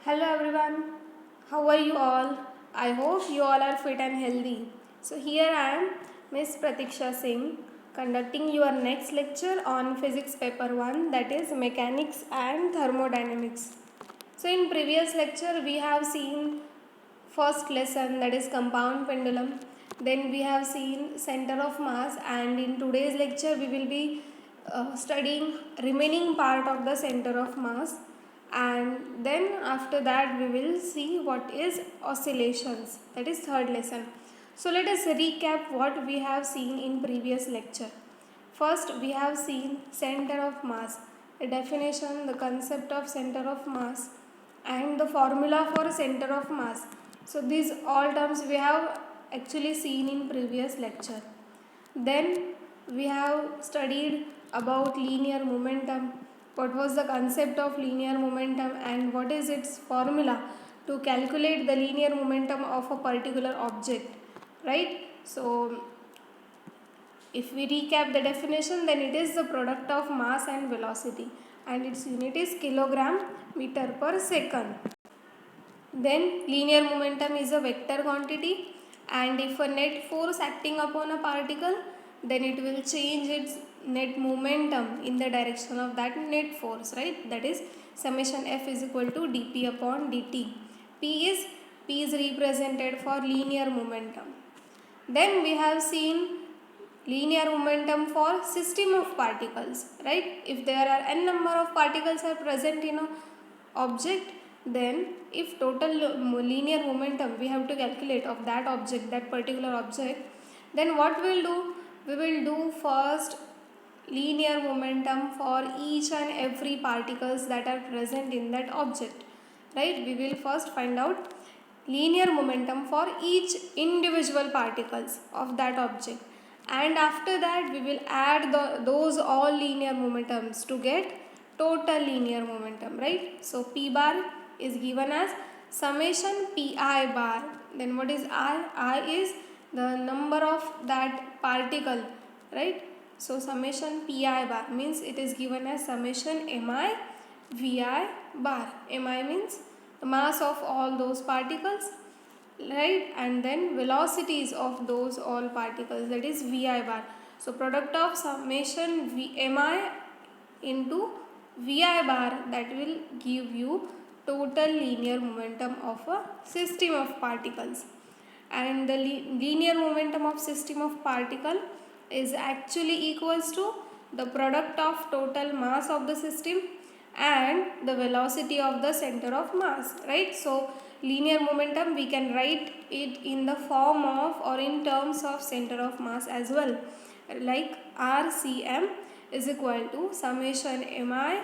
Hello everyone, how are you all? I hope you all are fit and healthy. So, here I am, Miss Pratiksha Singh, conducting your next lecture on Physics Paper 1, that is Mechanics and Thermodynamics. So, in previous lecture, we have seen first lesson, that is compound pendulum. Then we have seen center of mass, and in today's lecture, we will be studying remaining part of the center of mass, and then after that we will see what is oscillations, that is third lesson. So let us recap what we have seen in previous lecture. First we have seen center of mass, the definition, the concept of center of mass, and the formula for center of mass. So these all terms we have actually seen in previous lecture. Then we have studied about linear momentum, what was the concept of linear momentum and what is its formula to calculate the linear momentum of a particular object, right? So if we recap the definition, then it is the product of mass and velocity, and its unit is kilogram meter per second. Then linear momentum is a vector quantity, and if a net force acting upon a particle, then it will change its net momentum in the direction of that net force, right? That is summation F is equal to dp upon dt. P is represented for linear momentum. Then we have seen linear momentum for system of particles, right? If there are n number of particles are present in a object, then if total linear momentum we have to calculate of that object, that particular object, then what we'll do, we will do first linear momentum for each and every particles that are present in that object, right? We will first find out linear momentum for each individual particles of that object, and after that we will add those all linear momentums to get total linear momentum, right? So P bar is given as summation Pi bar. Then what is I? I is the number of that particle, right? So summation Pi bar means it is given as summation Mi Vi bar. Mi means the mass of all those particles, right? And then velocities of those all particles, that is Vi bar. So product of summation Mi into Vi bar, that will give you total linear momentum of a system of particles. And the linear momentum of system of particle is actually equals to the product of total mass of the system and the velocity of the center of mass, right? So linear momentum we can write it in the form of or in terms of center of mass as well, like RCM is equal to summation Mi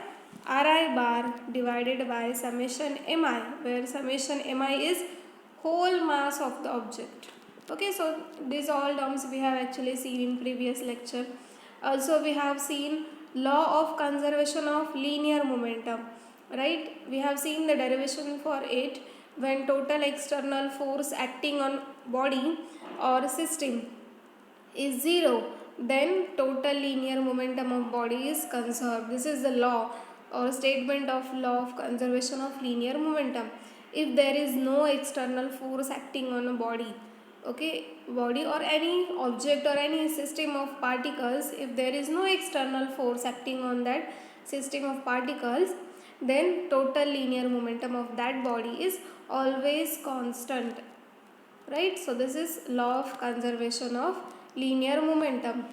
Ri bar divided by summation Mi, where summation Mi is whole mass of the object. Okay, so these all terms we have actually seen in previous lecture. Also we have seen law of conservation of linear momentum, right? We have seen the derivation for it. When total external force acting on body or system is 0, then total linear momentum of body is conserved. This is the law or statement of law of conservation of linear momentum. If there is no external force acting on a body, okay, body or any object or any system of particles, if there is no external force acting on that system of particles, then total linear momentum of that body is always constant, right? So this is law of conservation of linear momentum.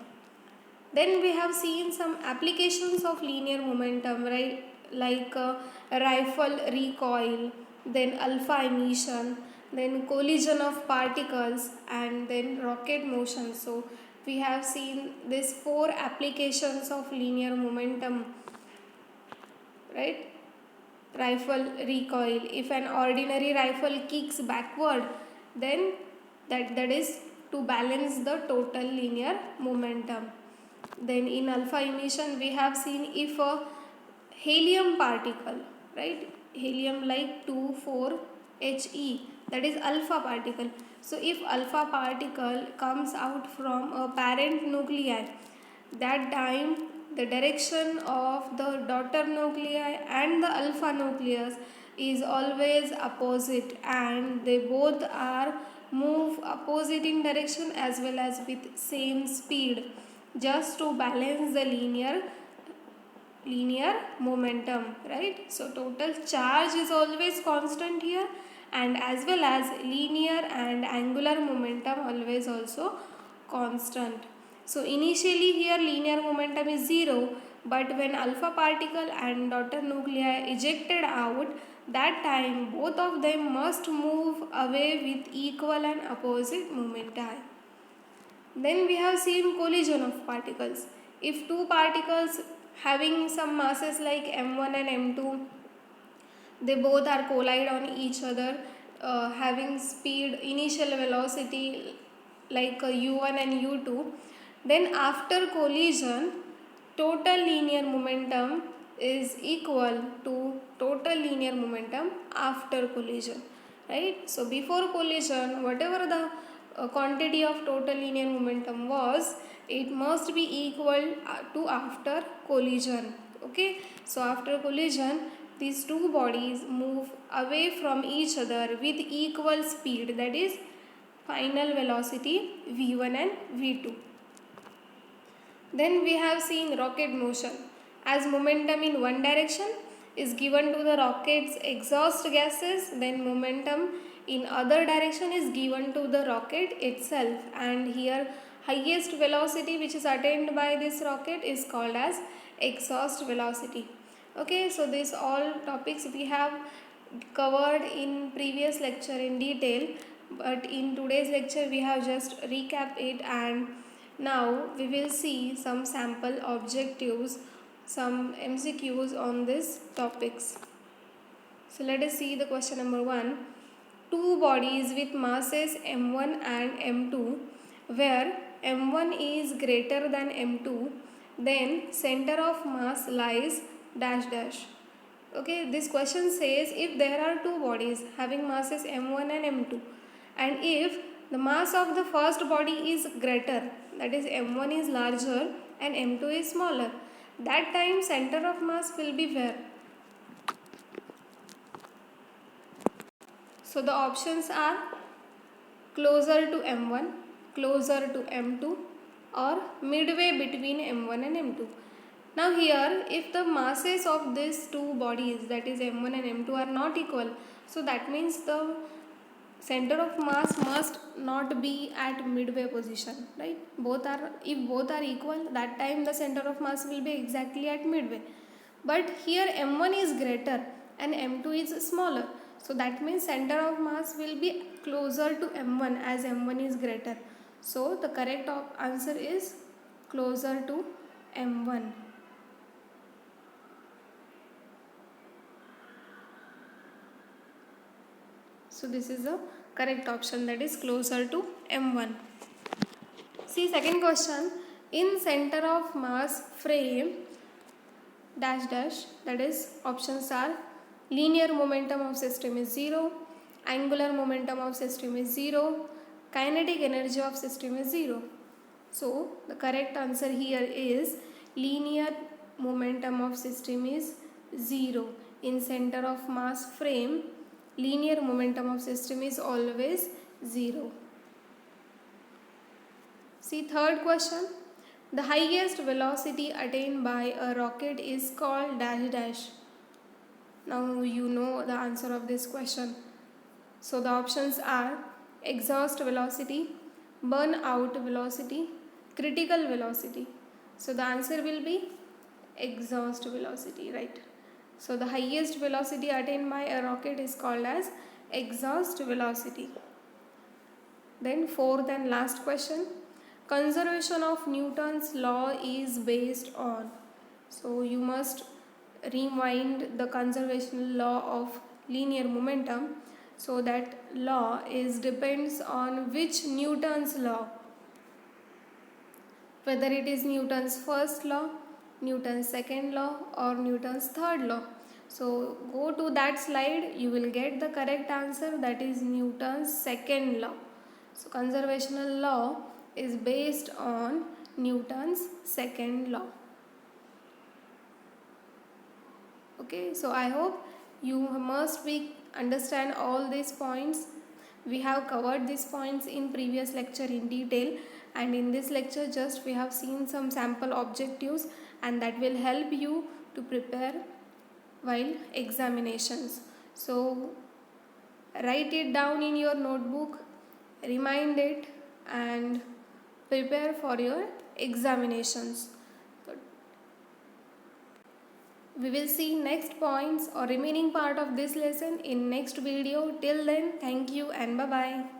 Then we have seen some applications of linear momentum, right? Like rifle recoil, then alpha emission, then collision of particles, and then rocket motion. So we have seen these 4 applications of linear momentum, right? Rifle recoil, if an ordinary rifle kicks backward, then that is to balance the total linear momentum. Then in alpha emission we have seen if a helium particle, right, helium like 24He, that is alpha particle. So if alpha particle comes out from a parent nuclei, that time the direction of the daughter nuclei and the alpha nucleus is always opposite, and they both are move opposite in direction as well as with same speed, just to balance the linear momentum, right? So total charge is always constant here, and as well as linear and angular momentum always also constant. So initially here linear momentum is 0, but when alpha particle and daughter nuclei ejected out, that time both of them must move away with equal and opposite momenti. Then we have seen collision of particles. If two particles having some masses like m1 and m2, they both are collide on each other, having speed initial velocity like u1 and u2, then after collision total linear momentum is equal to total linear momentum after collision, right? So before collision whatever the quantity of total linear momentum was, it must be equal to after collision. Okay, so after collision these two bodies move away from each other with equal speed, that is final velocity v1 and v2. Then we have seen rocket motion. As momentum in one direction is given to the rocket's exhaust gases, then momentum in other direction is given to the rocket itself, and here highest velocity which is attained by this rocket is called as exhaust velocity. Okay, so these all topics we have covered in previous lecture in detail, but in today's lecture we have just recap it, and now we will see some sample objectives, some MCQs on these topics. So let us see the question number 1. Two bodies with masses m1 and m2, where m1 is greater than m2, then center of mass lies dash dash. Okay, this question says if there are two bodies having masses m1 and m2, and if the mass of the first body is greater, that is m1 is larger and m2 is smaller, that time center of mass will be where? So the options are closer to m1, closer to m2, or midway between m1 and m2. Now here if the masses of these two bodies, that is m1 and m2, are not equal, so that means the center of mass must not be at midway position, right? If both are equal, that time the center of mass will be exactly at midway. But here m1 is greater and m2 is smaller, so that means center of mass will be closer to m1 as m1 is greater. So the correct answer is closer to m1. So this is the correct option, that is closer to m1. See second question. In center of mass frame dash dash, that is options are linear momentum of system is 0, angular momentum of system is 0, kinetic energy of system is 0. So the correct answer here is linear momentum of system is 0. In center of mass frame, linear momentum of system is always 0. See third question. The highest velocity attained by a rocket is called dash dash. Now you know the answer of this question. So the options are exhaust velocity, burnout velocity, critical velocity. So the answer will be exhaust velocity, right? So the highest velocity attained by a rocket is called as exhaust velocity. Then fourth and last question. Conservation of Newton's law is based on. So you must rewind the conservation law of linear momentum. So that law is depends on which Newton's law, whether it is Newton's first law, Newton's second law, or Newton's third law. So go to that slide, you will get the correct answer, that is Newton's second law. So conservational law is based on Newton's second law. Okay, so I hope You must be understand all these points. We have covered these points in previous lecture in detail, and in this lecture just we have seen some sample objectives, and that will help you to prepare while examinations. So write it down in your notebook, remind it, and prepare for your examinations. We will see next points or remaining part of this lesson in next video. Till then, thank you and bye bye.